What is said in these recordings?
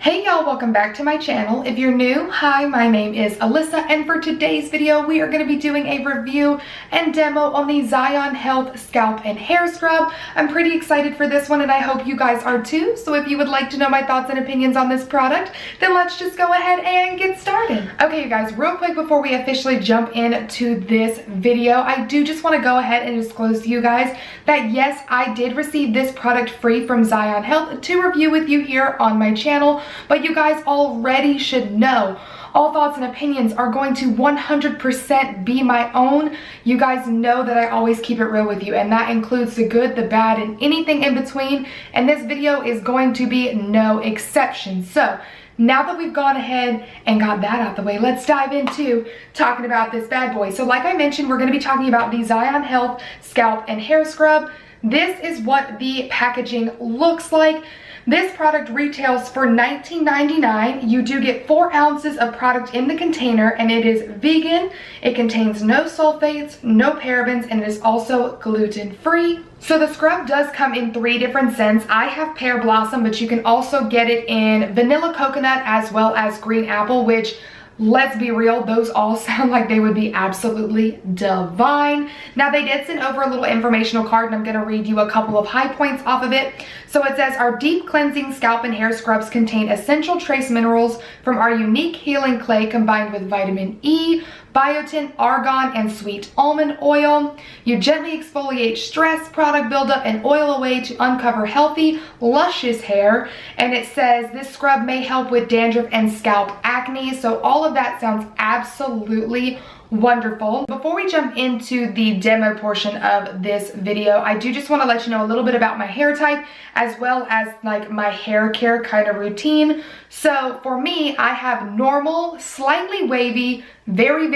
Hey y'all, welcome back to my channel. If you're new, hi, my name is Alyssa, and for today's video we are going to be doing a review and demo on the Zionhealth Scalp and Hair Scrub. I'm pretty excited for this one and I hope you guys are too. So if you would like to know my thoughts and opinions on this product, then let's just go ahead and get started. Okay you guys, real quick before we officially jump into this video, I do just want to go ahead and disclose to you guys that yes, I did receive this product free from Zionhealth to review with you here on my channel. But you guys already should know all thoughts and opinions are going to 100% be my own. You guys know that I always keep it real with you, and that includes the good, the bad, and anything in between, and this video is going to be no exception. So now that we've gone ahead and got that out the way, let's dive into talking about this bad boy. So like I mentioned, we're going to be talking about the Zionhealth Scalp and Hair Scrub. This is what the packaging looks like. This product retails for $19.99. You do get 4 ounces of product in the container, and it is vegan. It contains no sulfates, no parabens, and it is also gluten-free. So the scrub does come in 3 different scents. I have pear blossom, but you can also get it in vanilla coconut as well as green apple, which, let's be real, those all sound like they would be absolutely divine. Now they did send over a little informational card and I'm going to read you a couple of high points off of it. So it says, our deep cleansing scalp and hair scrubs contain essential trace minerals from our unique healing clay combined with vitamin E, biotin, argan, and sweet almond oil. You gently exfoliate stress, product buildup, and oil away to uncover healthy, luscious hair. And it says this scrub may help with dandruff and scalp acne. So all of that sounds absolutely wonderful. Before we jump into the demo portion of this video, I do just want to let you know a little bit about my hair type as well as like my hair care kind of routine. So for me, I have normal, slightly wavy, very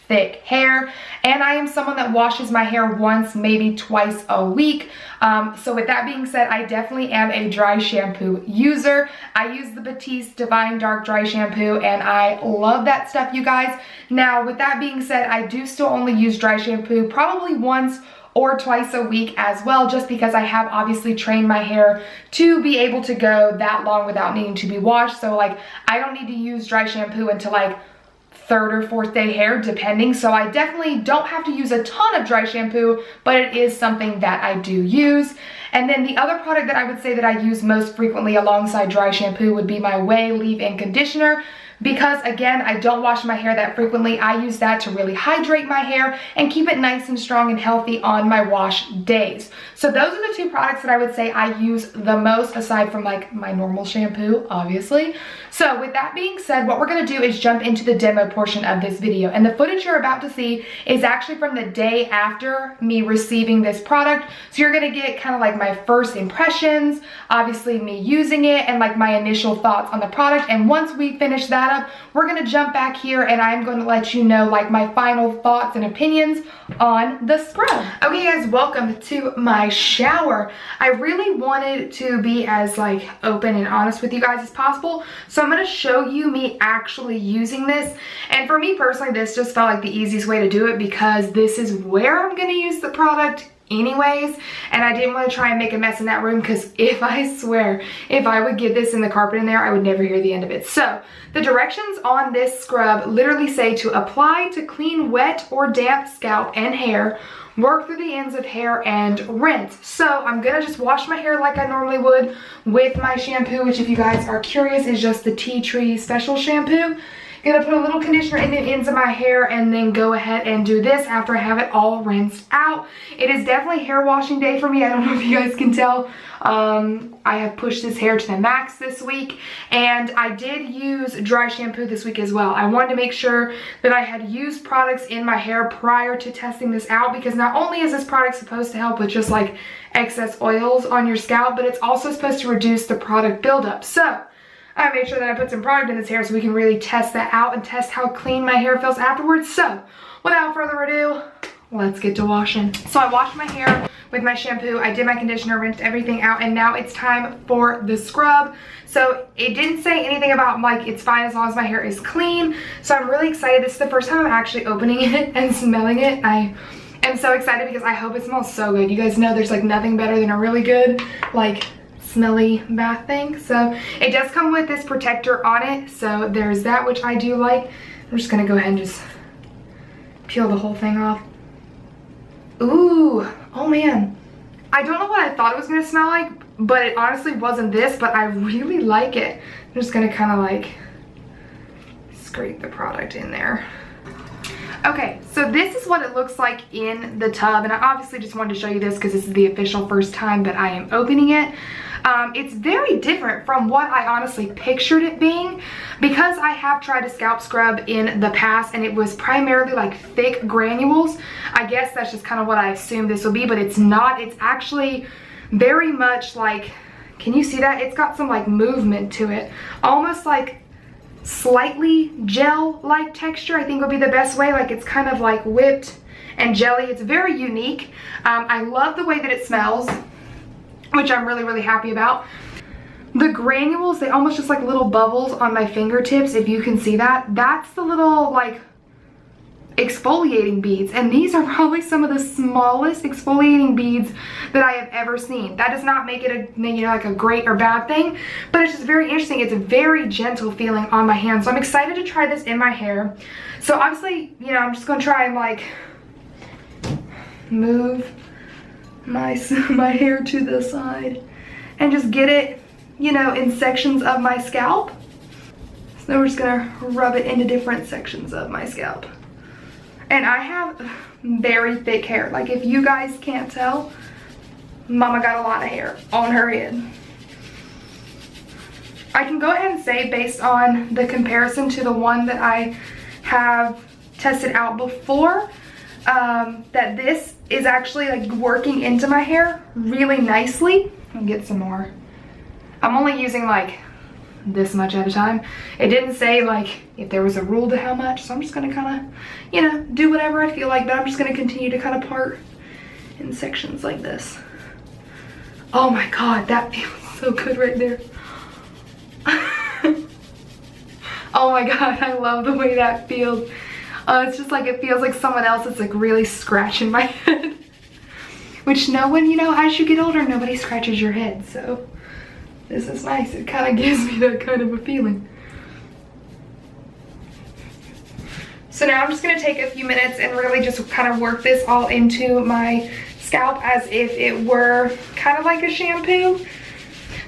thick hair, and I am someone that washes my hair once, maybe twice a week. So with that being said, I definitely am a dry shampoo user. I use the Batiste Divine Dark Dry Shampoo and I love that stuff, you guys. Now with that being said, I do still only use dry shampoo probably once or twice a week as well, just because I have obviously trained my hair to be able to go that long without needing to be washed. So like, I don't need to use dry shampoo until like 3rd or 4th day hair, depending. So I definitely don't have to use a ton of dry shampoo, but it is something that I do use. And then the other product that I would say that I use most frequently alongside dry shampoo would be my Way leave-in conditioner. Because again, I don't wash my hair that frequently. I use that to really hydrate my hair and keep it nice and strong and healthy on my wash days. So those are the 2 products that I would say I use the most, aside from like my normal shampoo, obviously. So with that being said, what we're going to do is jump into the demo portion of this video. And the footage you're about to see is actually from the day after me receiving this product. So you're going to get kind of like my first impressions, obviously me using it, and like my initial thoughts on the product. And once we finish that up, we're going to jump back here and I'm going to let you know like my final thoughts and opinions on the scrub. Okay guys, welcome to my shower. I really wanted to be as like open and honest with you guys as possible, so I'm going to show you me actually using this. And for me personally, this just felt like the easiest way to do it because this is where I'm going to use the product anyways, and I didn't want to try and make a mess in that room, because if I swear, if I would get this in the carpet in there, I would never hear the end of it. So the directions on this scrub literally say to apply to clean wet or damp scalp and hair, work through the ends of hair, and rinse. So I'm gonna just wash my hair like I normally would with my shampoo, which if you guys are curious is just the Tea Tree Special Shampoo. Gonna put a little conditioner in the ends of my hair and then go ahead and do this after I have it all rinsed out. It is definitely hair washing day for me. I don't know if you guys can tell. I have pushed this hair to the max this week, and I did use dry shampoo this week as well. I wanted to make sure that I had used products in my hair prior to testing this out, because not only is this product supposed to help with just like excess oils on your scalp, but it's also supposed to reduce the product buildup. So I made sure that I put some product in this hair so we can really test that out and test how clean my hair feels afterwards. So without further ado, let's get to washing. So I washed my hair with my shampoo, I did my conditioner, rinsed everything out, and now it's time for the scrub. So it didn't say anything about like it's fine as long as my hair is clean. So I'm really excited. This is the first time I'm actually opening it and smelling it. I am so excited because I hope it smells so good. You guys know there's like nothing better than a really good like smelly bath thing. So it does come with this protector on it, so there's that, which I do like. I'm just gonna go ahead and just peel the whole thing off. Ooh, oh man. I don't know what I thought it was gonna smell like, but it honestly wasn't this, but I really like it. I'm just gonna kind of like scrape the product in there. Okay, so this is what it looks like in the tub, and I obviously just wanted to show you this because this is the official first time that I am opening it. It's very different from what I honestly pictured it being, because I have tried a scalp scrub in the past and it was primarily like thick granules. I guess that's just kind of what I assumed this would be, but it's not. It's actually very much like, can you see that? It's got some like movement to it, almost like slightly gel-like texture, I think would be the best way. Like it's kind of like whipped and jelly. It's very unique. I love the way that it smells, which I'm really happy about. The granules, they almost just like little bubbles on my fingertips, if you can see that. That's the little like exfoliating beads, and these are probably some of the smallest exfoliating beads that I have ever seen. That does not make it a, you know, like a great or bad thing, but it's just very interesting. It's a very gentle feeling on my hand, so I'm excited to try this in my hair. So obviously, you know, I'm just gonna try and like move my hair to the side and just get it, you know, in sections of my scalp. So then we're just gonna rub it into different sections of my scalp. And I have very thick hair. Like if you guys can't tell, Mama got a lot of hair on her head. I can go ahead and say, based on the comparison to the one that I have tested out before, that this is actually like working into my hair really nicely. I'll get some more. I'm only using like this much at a time. It didn't say like if there was a rule to how much, so I'm just gonna kind of, you know, do whatever I feel like, but I'm just gonna continue to kind of part in sections like this. Oh my god, that feels so good right there. Oh my god, I love the way that feels. It's just like, it feels like someone else is like really scratching my head. Which no one, you know, as you get older, nobody scratches your head, so this is nice. It kind of gives me that kind of a feeling. So now I'm just going to take a few minutes and really just kind of work this all into my scalp as if it were kind of like a shampoo.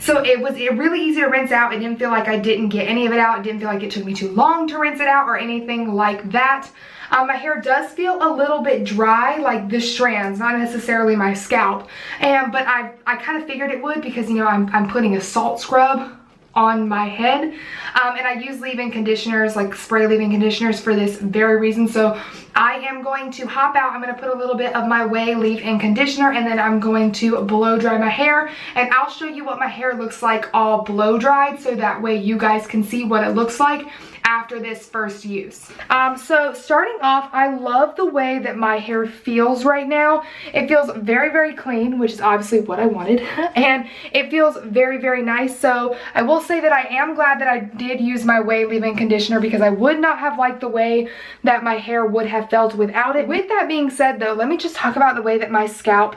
So it was really easy to rinse out. It didn't feel like I didn't get any of it out. It didn't feel like it took me too long to rinse it out or anything like that. My hair does feel a little bit dry, like the strands, not necessarily my scalp. But I kind of figured it would because, you know, I'm putting a salt scrub on my head. And I use leave-in conditioners, like spray leave-in conditioners, for this very reason. So I am going to hop out. I'm going to put a little bit of my Way leave-in conditioner, and then I'm going to blow dry my hair. And I'll show you what my hair looks like all blow dried, so that way you guys can see what it looks like after this first use. So starting off, I love the way that my hair feels right now. It feels very clean, which is obviously what I wanted, and it feels very nice. So I will say that I am glad that I did use my Way leave-in conditioner, because I would not have liked the way that my hair would have felt without it. With that being said though, let me just talk about the way that my scalp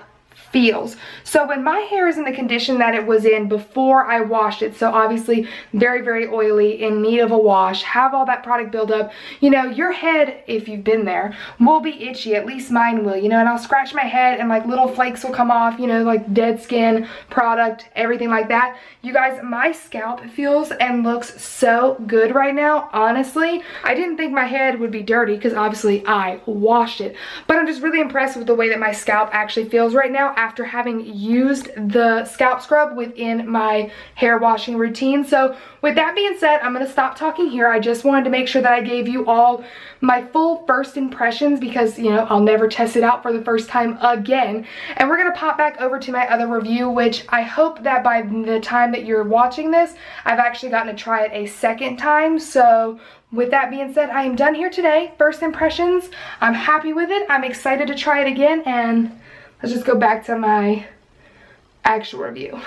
feels. So when my hair is in the condition that it was in before I washed it, so obviously very oily, in need of a wash, have all that product build up, you know, your head, if you've been there, will be itchy. At least mine will, you know, and I'll scratch my head and like little flakes will come off, you know, like dead skin, product, everything like that. You guys, my scalp feels and looks so good right now. Honestly, I didn't think my head would be dirty because obviously I washed it, but I'm just really impressed with the way that my scalp actually feels right now after having used the scalp scrub within my hair washing routine. So with that being said, I'm going to stop talking here. I just wanted to make sure that I gave you all my full first impressions, because, you know, I'll never test it out for the first time again. And we're going to pop back over to my other review, which I hope that by the time that you're watching this, I've actually gotten to try it a second time. So with that being said, I am done here today. First impressions, I'm happy with it. I'm excited to try it again, and let's just go back to my actual review.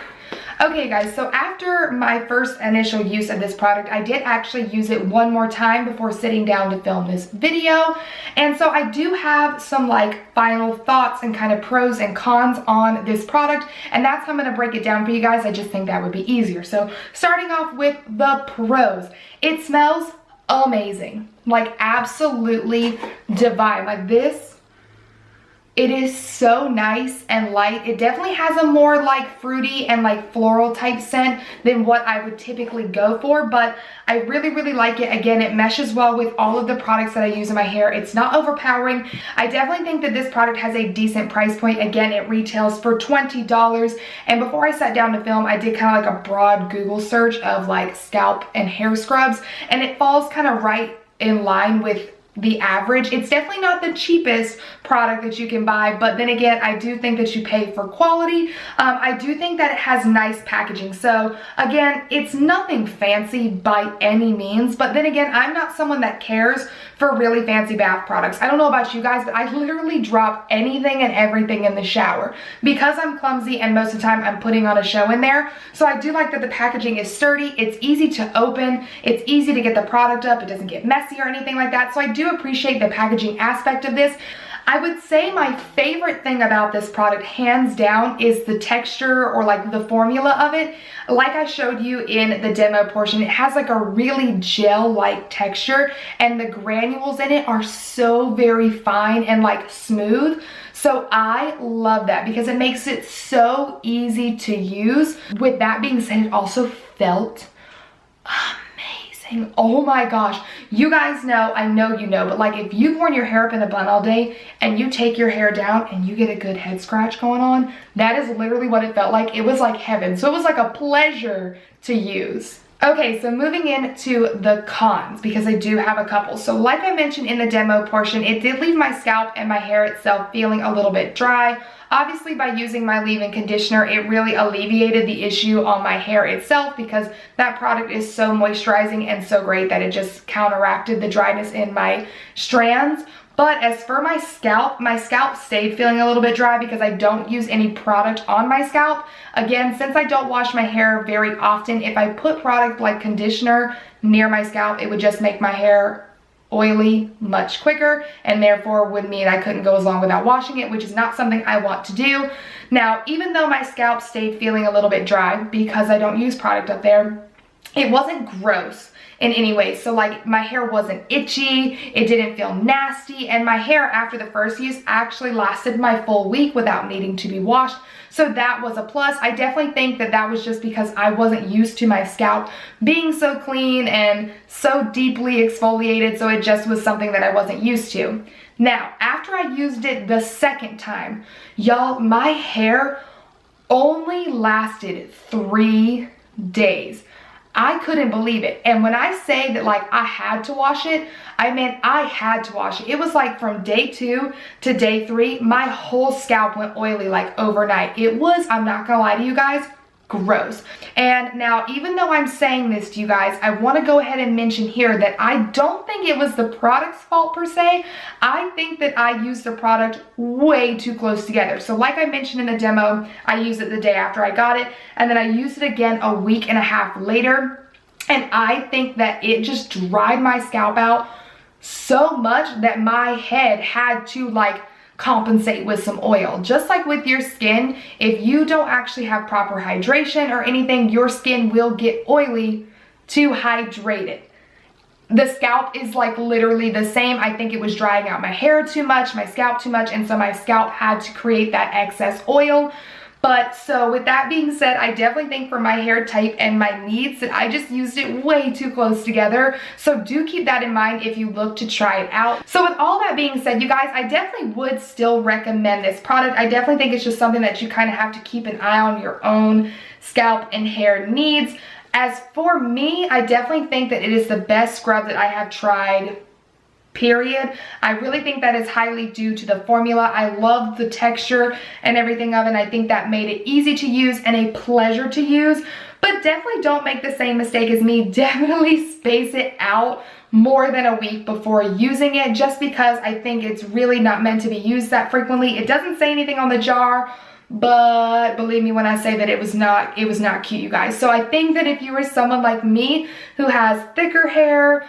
Okay guys, so after my first initial use of this product, I did actually use it one more time before sitting down to film this video. And so I do have some like final thoughts and kind of pros and cons on this product. And that's how I'm going to break it down for you guys. I just think that would be easier. So starting off with the pros. It smells amazing. Like absolutely divine. Like this. It is so nice and light. It definitely has a more like fruity and like floral type scent than what I would typically go for, but I really, really like it. Again, it meshes well with all of the products that I use in my hair. It's not overpowering. I definitely think that this product has a decent price point. Again, it retails for $20. And before I sat down to film, I did kind of like a broad Google search of like scalp and hair scrubs, and it falls kind of right in line with the average. It's definitely not the cheapest product that you can buy, but then again, I do think that you pay for quality. I do think that it has nice packaging. So again, it's nothing fancy by any means, but then again, I'm not someone that cares for really fancy bath products. I don't know about you guys, but I literally drop anything and everything in the shower because I'm clumsy and most of the time I'm putting on a show in there. So I do like that the packaging is sturdy, it's easy to open, it's easy to get the product up, it doesn't get messy or anything like that. So I do appreciate the packaging aspect of this. I would say my favorite thing about this product, hands down, is the texture or like the formula of it. Like I showed you in the demo portion, it has like a really gel-like texture and the granules in it are so very fine and like smooth. So I love that because it makes it so easy to use. With that being said, it also felt amazing. Oh my gosh, you guys know, I know you know, but like if you've worn your hair up in a bun all day and you take your hair down and you get a good head scratch going on, that is literally what it felt like. It was like heaven. So it was like a pleasure to use. Okay, so moving into the cons, because I do have a couple. So like I mentioned in the demo portion, it did leave my scalp and my hair itself feeling a little bit dry. Obviously, by using my leave-in conditioner, it really alleviated the issue on my hair itself because that product is so moisturizing and so great that it just counteracted the dryness in my strands. But as for my scalp stayed feeling a little bit dry because I don't use any product on my scalp. Again, since I don't wash my hair very often, if I put product like conditioner near my scalp, it would just make my hair oily much quicker, and therefore would mean I couldn't go as long without washing it, which is not something I want to do. Now, even though my scalp stayed feeling a little bit dry because I don't use product up there, it wasn't gross in any way. So like my hair wasn't itchy, it didn't feel nasty, and my hair after the first use actually lasted my full week without needing to be washed. So that was a plus. I definitely think that that was just because I wasn't used to my scalp being so clean and so deeply exfoliated, so it just was something that I wasn't used to. Now, after I used it the second time, y'all, my hair only lasted 3 days. I couldn't believe it. And when I say that like I had to wash it, I meant I had to wash it. It was like from day 2 to day 3, my whole scalp went oily like overnight. It was, I'm not gonna lie to you guys, gross. And now, even though I'm saying this to you guys, I want to go ahead and mention here that I don't think it was the product's fault per se. I think that I used the product way too close together. So like I mentioned in the demo, I used it the day after I got it, and then I used it again a week and a half later. And I think that it just dried my scalp out so much that my head had to like compensate with some oil. Just like with your skin, if you don't actually have proper hydration or anything, your skin will get oily to hydrate it. The scalp is like literally the same. I think it was drying out my hair too much, my scalp too much, and so my scalp had to create that excess oil. But so with that being said, I definitely think for my hair type and my needs that I just used it way too close together. So do keep that in mind if you look to try it out. So with all that being said, you guys, I definitely would still recommend this product. I definitely think it's just something that you kind of have to keep an eye on your own scalp and hair needs. As for me, I definitely think that it is the best scrub that I have tried, period. I really think that is highly due to the formula. I love the texture and everything of it, and I think that made it easy to use and a pleasure to use. But definitely don't make the same mistake as me. Definitely space it out more than a week before using it, just because I think it's really not meant to be used that frequently. It doesn't say anything on the jar, but believe me when I say that it was not cute, you guys. So I think that if you are someone like me who has thicker hair,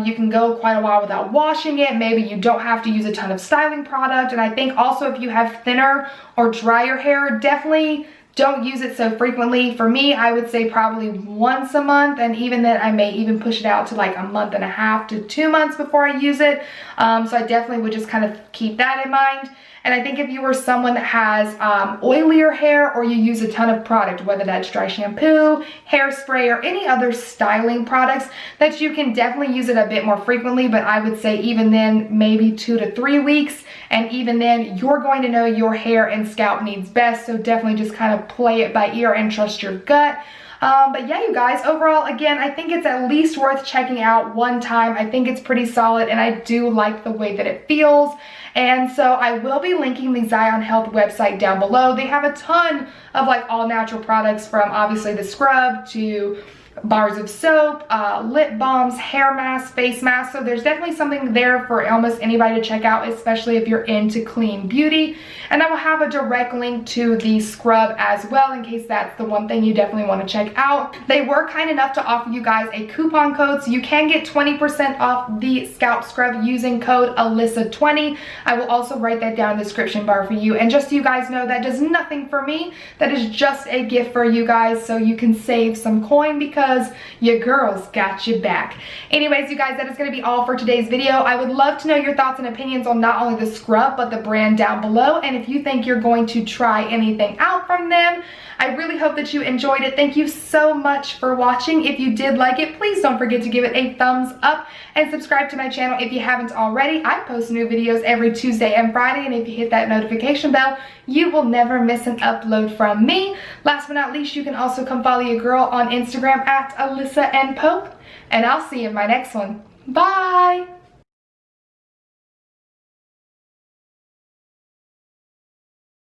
you can go quite a while without washing it. Maybe you don't have to use a ton of styling product. And I think also if you have thinner or drier hair, definitely don't use it so frequently. For me, I would say probably once a month, and even then I may even push it out to like a month and a half to 2 months before I use it. So I definitely would just kind of keep that in mind. And I think if you are someone that has oilier hair, or you use a ton of product, whether that's dry shampoo, hairspray, or any other styling products, that you can definitely use it a bit more frequently. But I would say even then, maybe 2 to 3 weeks. And even then, you're going to know your hair and scalp needs best. So definitely just kind of play it by ear and trust your gut. But yeah, you guys, overall, again, I think it's at least worth checking out one time. I think it's pretty solid, and I do like the way that it feels. And so I will be linking the Zionhealth website down below. They have a ton of like all natural products, from obviously the scrub to bars of soap, lip balms, hair masks, face masks. So there's definitely something there for almost anybody to check out, especially if you're into clean beauty. And I will have a direct link to the scrub as well, in case that's the one thing you definitely want to check out. They were kind enough to offer you guys a coupon code, so you can get 20% off the scalp scrub using code Alyssa20. I will also write that down in the description bar for you. And just so you guys know, that does nothing for me. That is just a gift for you guys, so you can save some coin, because your girl's got your back. Anyways, you guys, that is going to be all for today's video. I would love to know your thoughts and opinions on not only the scrub, but the brand down below. And if you think you're going to try anything out from them, I really hope that you enjoyed it. Thank you so much for watching. If you did like it, please don't forget to give it a thumbs up and subscribe to my channel if you haven't already. I post new videos every Tuesday and Friday, and if you hit that notification bell, you will never miss an upload from me. Last but not least, you can also come follow your girl on Instagram at Alyssa and Pope, and I'll see you in my next one. Bye!